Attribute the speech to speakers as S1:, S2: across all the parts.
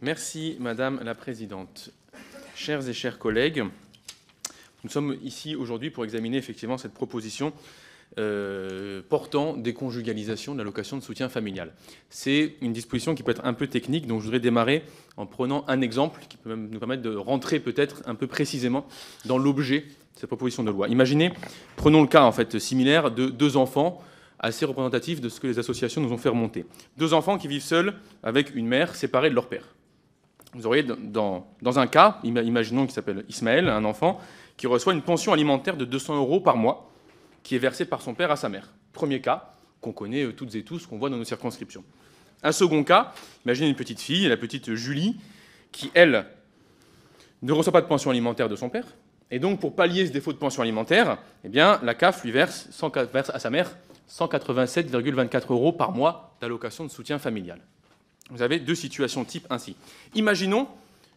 S1: Merci Madame la Présidente. Chers et chers collègues, nous sommes ici aujourd'hui pour examiner effectivement cette proposition portant déconjugalisation de l'allocation de soutien familial. C'est une disposition qui peut être un peu technique, donc je voudrais démarrer en prenant un exemple qui peut même nous permettre de rentrer peut-être un peu précisément dans l'objet de cette proposition de loi. Imaginez, prenons le cas en fait similaire de deux enfants assez représentatifs de ce que les associations nous ont fait remonter. Deux enfants qui vivent seuls avec une mère séparée de leur père. Vous auriez dans un cas, imaginons qu'il s'appelle Ismaël, un enfant qui reçoit une pension alimentaire de 200 € par mois qui est versée par son père à sa mère. Premier cas qu'on connaît toutes et tous, qu'on voit dans nos circonscriptions. Un second cas, imaginez une petite fille, la petite Julie, qui, elle, ne reçoit pas de pension alimentaire de son père. Et donc, pour pallier ce défaut de pension alimentaire, eh bien, la CAF lui verse à sa mère 187,24 € par mois d'allocation de soutien familial. Vous avez deux situations types ainsi. Imaginons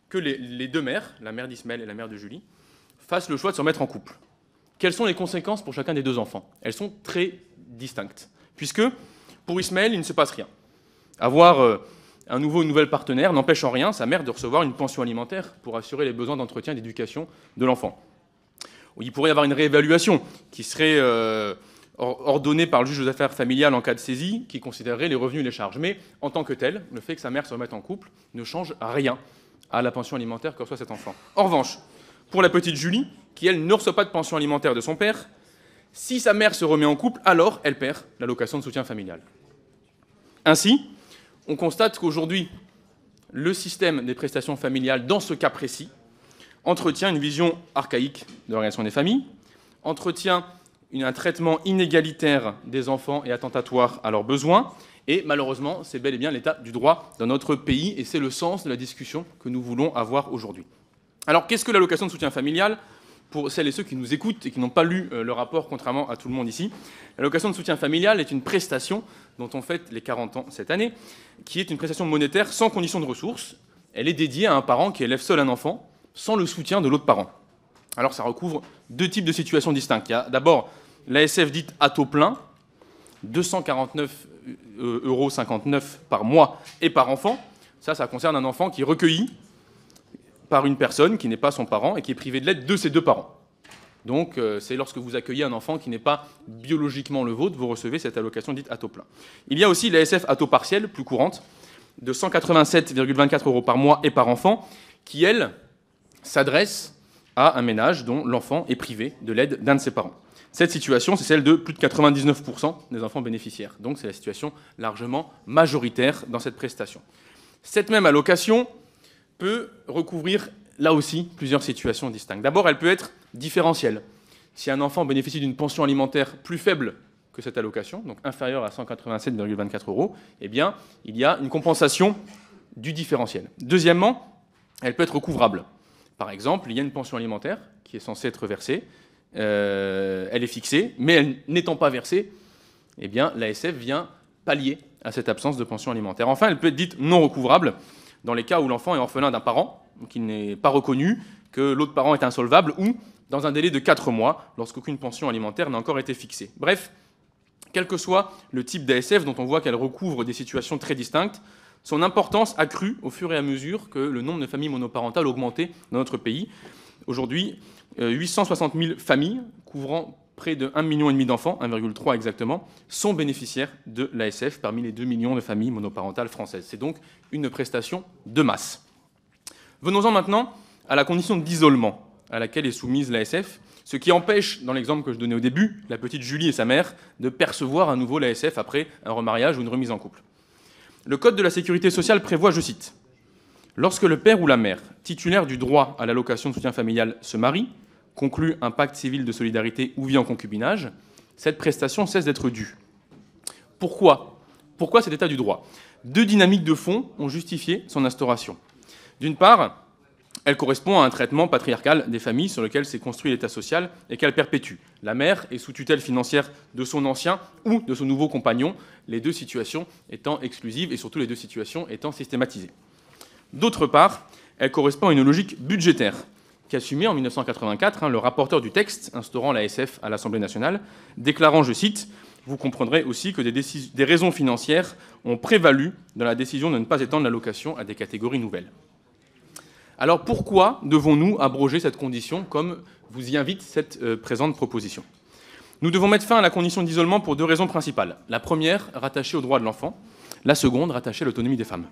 S1: que les deux mères, la mère d'Ismaël et la mère de Julie, fassent le choix de se remettre en couple. Quelles sont les conséquences pour chacun des deux enfants? Elles sont très distinctes, puisque pour Ismaël, il ne se passe rien. Avoir un nouveau ou une nouvelle partenaire n'empêche en rien sa mère de recevoir une pension alimentaire pour assurer les besoins d'entretien et d'éducation de l'enfant. Il pourrait y avoir une réévaluation qui serait ordonnée par le juge aux affaires familiales en cas de saisie, qui considérerait les revenus et les charges. Mais en tant que tel, le fait que sa mère se remette en couple ne change rien à la pension alimentaire que reçoit cet enfant. En revanche, pour la petite Julie, qui, elle, ne reçoit pas de pension alimentaire de son père, si sa mère se remet en couple, alors elle perd l'allocation de soutien familial. Ainsi, on constate qu'aujourd'hui, le système des prestations familiales, dans ce cas précis, entretient une vision archaïque de l'organisation des familles, entretient un traitement inégalitaire des enfants et attentatoire à leurs besoins, et malheureusement, c'est bel et bien l'état du droit dans notre pays, et c'est le sens de la discussion que nous voulons avoir aujourd'hui. Alors, qu'est-ce que l'allocation de soutien familial? Pour celles et ceux qui nous écoutent et qui n'ont pas lu le rapport, contrairement à tout le monde ici, l'allocation de soutien familial est une prestation dont on fête les 40 ans cette année, qui est une prestation monétaire sans condition de ressources. Elle est dédiée à un parent qui élève seul un enfant, sans le soutien de l'autre parent. Alors, ça recouvre deux types de situations distinctes. Il y a d'abord l'ASF dite à taux plein, 249,59 € par mois et par enfant. Ça concerne un enfant qui est recueilli par une personne qui n'est pas son parent et qui est privé de l'aide de ses deux parents. Donc, c'est lorsque vous accueillez un enfant qui n'est pas biologiquement le vôtre, vous recevez cette allocation dite à taux plein. Il y a aussi l'ASF à taux partiel, plus courante, de 187,24 € par mois et par enfant, qui, elle, s'adresse à un ménage dont l'enfant est privé de l'aide d'un de ses parents. Cette situation, c'est celle de plus de 99% des enfants bénéficiaires. Donc, c'est la situation largement majoritaire dans cette prestation. Cette même allocation peut recouvrir, là aussi, plusieurs situations distinctes. D'abord, elle peut être différentielle. Si un enfant bénéficie d'une pension alimentaire plus faible que cette allocation, donc inférieure à 187,24 €, eh bien, il y a une compensation du différentiel. Deuxièmement, elle peut être recouvrable. Par exemple, il y a une pension alimentaire qui est censée être versée, elle est fixée, mais elle n'étant pas versée, eh bien, l'ASF vient pallier à cette absence de pension alimentaire. Enfin, elle peut être dite non recouvrable dans les cas où l'enfant est orphelin d'un parent, qui n'est pas reconnu, que l'autre parent est insolvable, ou dans un délai de 4 mois, lorsqu'aucune pension alimentaire n'a encore été fixée. Bref, quel que soit le type d'ASF, dont on voit qu'elle recouvre des situations très distinctes, son importance accrue au fur et à mesure que le nombre de familles monoparentales augmentait dans notre pays. Aujourd'hui, 860 000 familles, couvrant près de 1,5 million d'enfants, 1,3 exactement, sont bénéficiaires de l'ASF parmi les 2 millions de familles monoparentales françaises. C'est donc une prestation de masse. Venons-en maintenant à la condition d'isolement à laquelle est soumise l'ASF, ce qui empêche, dans l'exemple que je donnais au début, la petite Julie et sa mère de percevoir à nouveau l'ASF après un remariage ou une remise en couple. Le Code de la sécurité sociale prévoit, je cite, « Lorsque le père ou la mère, titulaire du droit à l'allocation de soutien familial, se marie, conclut un pacte civil de solidarité ou vit en concubinage, cette prestation cesse d'être due. » Pourquoi cet état du droit? Deux dynamiques de fond ont justifié son instauration. D'une part, elle correspond à un traitement patriarcal des familles sur lequel s'est construit l'état social et qu'elle perpétue. La mère est sous tutelle financière de son ancien ou de son nouveau compagnon, les deux situations étant exclusives et surtout les deux situations étant systématisées. D'autre part, elle correspond à une logique budgétaire qu'assumait en 1984 le rapporteur du texte instaurant l'ASF à l'Assemblée nationale, déclarant, je cite, vous comprendrez aussi que des raisons financières ont prévalu dans la décision de ne pas étendre l'allocation à des catégories nouvelles. Alors pourquoi devons-nous abroger cette condition, comme vous y invite cette présente proposition ? Nous devons mettre fin à la condition d'isolement pour deux raisons principales. La première, rattachée aux droits de l'enfant. La seconde, rattachée à l'autonomie des femmes.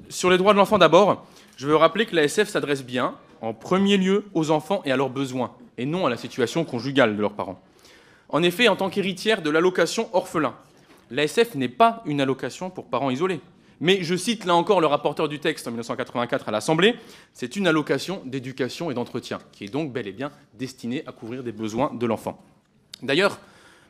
S1: Sur les droits de l'enfant d'abord, je veux rappeler que l'ASF s'adresse bien, en premier lieu, aux enfants et à leurs besoins, et non à la situation conjugale de leurs parents. En effet, en tant qu'héritière de l'allocation orphelin, l'ASF n'est pas une allocation pour parents isolés. Mais je cite là encore le rapporteur du texte en 1984 à l'Assemblée, c'est une allocation d'éducation et d'entretien, qui est donc bel et bien destinée à couvrir des besoins de l'enfant. D'ailleurs,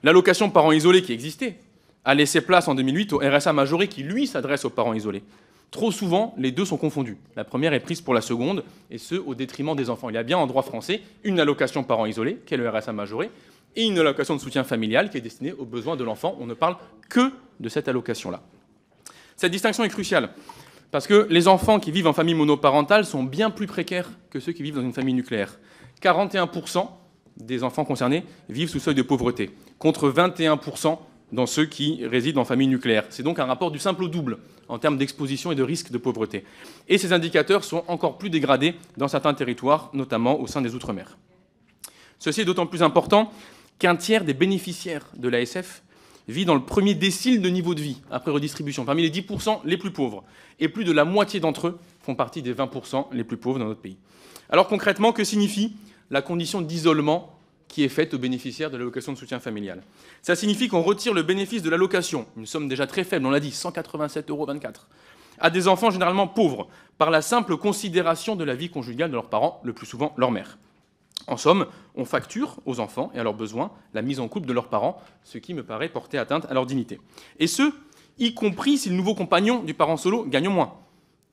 S1: l'allocation parents isolés qui existait a laissé place en 2008 au RSA majoré qui, lui, s'adresse aux parents isolés. Trop souvent, les deux sont confondus. La première est prise pour la seconde, et ce, au détriment des enfants. Il y a bien en droit français une allocation parents isolés, qui est le RSA majoré, et une allocation de soutien familial qui est destinée aux besoins de l'enfant. On ne parle que de cette allocation-là. Cette distinction est cruciale, parce que les enfants qui vivent en famille monoparentale sont bien plus précaires que ceux qui vivent dans une famille nucléaire. 41% des enfants concernés vivent sous seuil de pauvreté, contre 21% dans ceux qui résident en famille nucléaire. C'est donc un rapport du simple au double en termes d'exposition et de risque de pauvreté. Et ces indicateurs sont encore plus dégradés dans certains territoires, notamment au sein des Outre-mer. Ceci est d'autant plus important qu'un tiers des bénéficiaires de l'ASF vit dans le premier décile de niveau de vie, après redistribution, parmi les 10% les plus pauvres. Et plus de la moitié d'entre eux font partie des 20% les plus pauvres dans notre pays. Alors concrètement, que signifie la condition d'isolement qui est faite aux bénéficiaires de l'allocation de soutien familial? Ça signifie qu'on retire le bénéfice de l'allocation, une somme déjà très faible, on l'a dit, 187,24 €, à des enfants généralement pauvres, par la simple considération de la vie conjugale de leurs parents, le plus souvent leur mère. En somme, on facture aux enfants et à leurs besoins la mise en couple de leurs parents, ce qui me paraît porter atteinte à leur dignité. Et ce, y compris si le nouveau compagnon du parent solo gagne moins.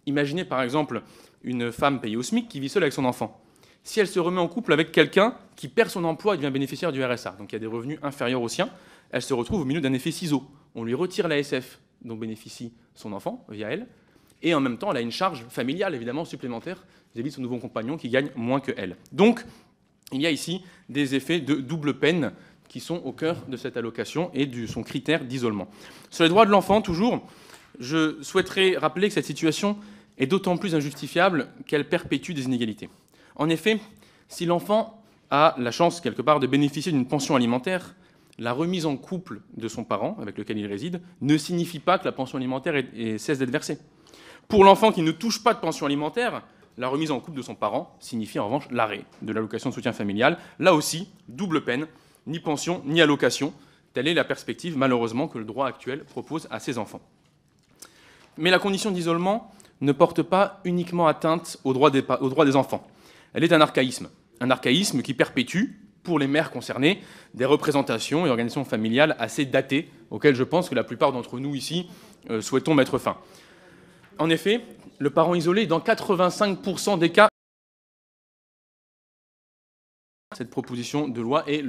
S1: Imaginez par exemple une femme payée au SMIC qui vit seule avec son enfant. Si elle se remet en couple avec quelqu'un qui perd son emploi et devient bénéficiaire du RSA, donc il y a des revenus inférieurs aux siens, elle se retrouve au milieu d'un effet ciseau. On lui retire l'ASF dont bénéficie son enfant via elle, et en même temps elle a une charge familiale évidemment supplémentaire vis-à-vis de son nouveau compagnon qui gagne moins que elle. Donc il y a ici des effets de double peine qui sont au cœur de cette allocation et de son critère d'isolement. Sur les droits de l'enfant, toujours, je souhaiterais rappeler que cette situation est d'autant plus injustifiable qu'elle perpétue des inégalités. En effet, si l'enfant a la chance, quelque part, de bénéficier d'une pension alimentaire, la remise en couple de son parent, avec lequel il réside, ne signifie pas que la pension alimentaire cesse d'être versée. Pour l'enfant qui ne touche pas de pension alimentaire, la remise en couple de son parent signifie en revanche l'arrêt de l'allocation de soutien familial. Là aussi, double peine, ni pension, ni allocation. Telle est la perspective, malheureusement, que le droit actuel propose à ces enfants. Mais la condition d'isolement ne porte pas uniquement atteinte aux droits des enfants. Elle est un archaïsme qui perpétue, pour les mères concernées, des représentations et organisations familiales assez datées, auxquelles je pense que la plupart d'entre nous ici souhaitons mettre fin. En effet, le parent isolé, dans 85% des cas, cette proposition de loi est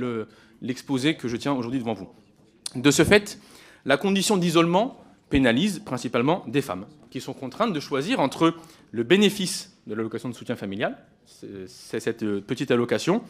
S1: l'exposé que je tiens aujourd'hui devant vous. De ce fait, la condition d'isolement pénalise principalement des femmes, qui sont contraintes de choisir entre le bénéfice de l'allocation de soutien familial, c'est cette petite allocation,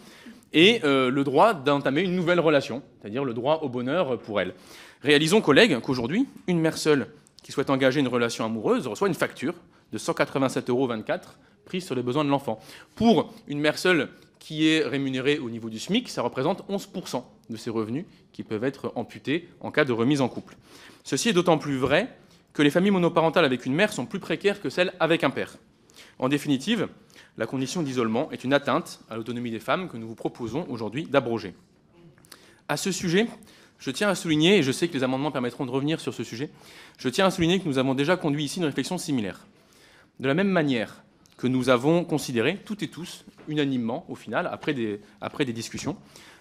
S1: et le droit d'entamer une nouvelle relation, c'est-à-dire le droit au bonheur pour elles. Réalisons, collègues, qu'aujourd'hui, une mère seule qui souhaite engager une relation amoureuse reçoit une facture de 187,24 € prise sur les besoins de l'enfant. Pour une mère seule qui est rémunérée au niveau du SMIC, ça représente 11% de ses revenus qui peuvent être amputés en cas de remise en couple. Ceci est d'autant plus vrai que les familles monoparentales avec une mère sont plus précaires que celles avec un père. En définitive, la condition d'isolement est une atteinte à l'autonomie des femmes que nous vous proposons aujourd'hui d'abroger. À ce sujet, je tiens à souligner, et je sais que les amendements permettront de revenir sur ce sujet, je tiens à souligner que nous avons déjà conduit ici une réflexion similaire. De la même manière que nous avons considéré, toutes et tous, unanimement, au final, après des discussions,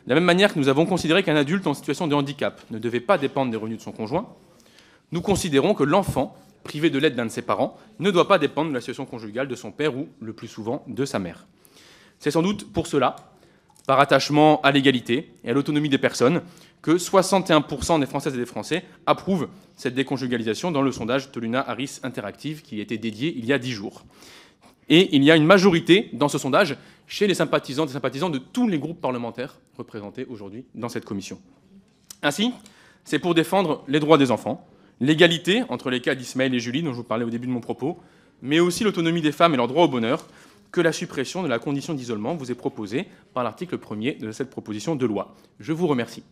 S1: de la même manière que nous avons considéré qu'un adulte en situation de handicap ne devait pas dépendre des revenus de son conjoint, nous considérons que l'enfant, privé de l'aide d'un de ses parents, ne doit pas dépendre de la situation conjugale de son père ou, le plus souvent, de sa mère. C'est sans doute pour cela, par attachement à l'égalité et à l'autonomie des personnes, que 61% des Françaises et des Français approuvent cette déconjugalisation dans le sondage Toluna Harris Interactive qui y était dédié il y a 10 jours. Et il y a une majorité dans ce sondage chez les sympathisantes et sympathisants de tous les groupes parlementaires représentés aujourd'hui dans cette commission. Ainsi, C'est pour défendre les droits des enfants, l'égalité entre les cas d'Ismaël et Julie, dont je vous parlais au début de mon propos, mais aussi l'autonomie des femmes et leur droit au bonheur, que la suppression de la condition d'isolement vous est proposée par l'article 1er de cette proposition de loi. Je vous remercie.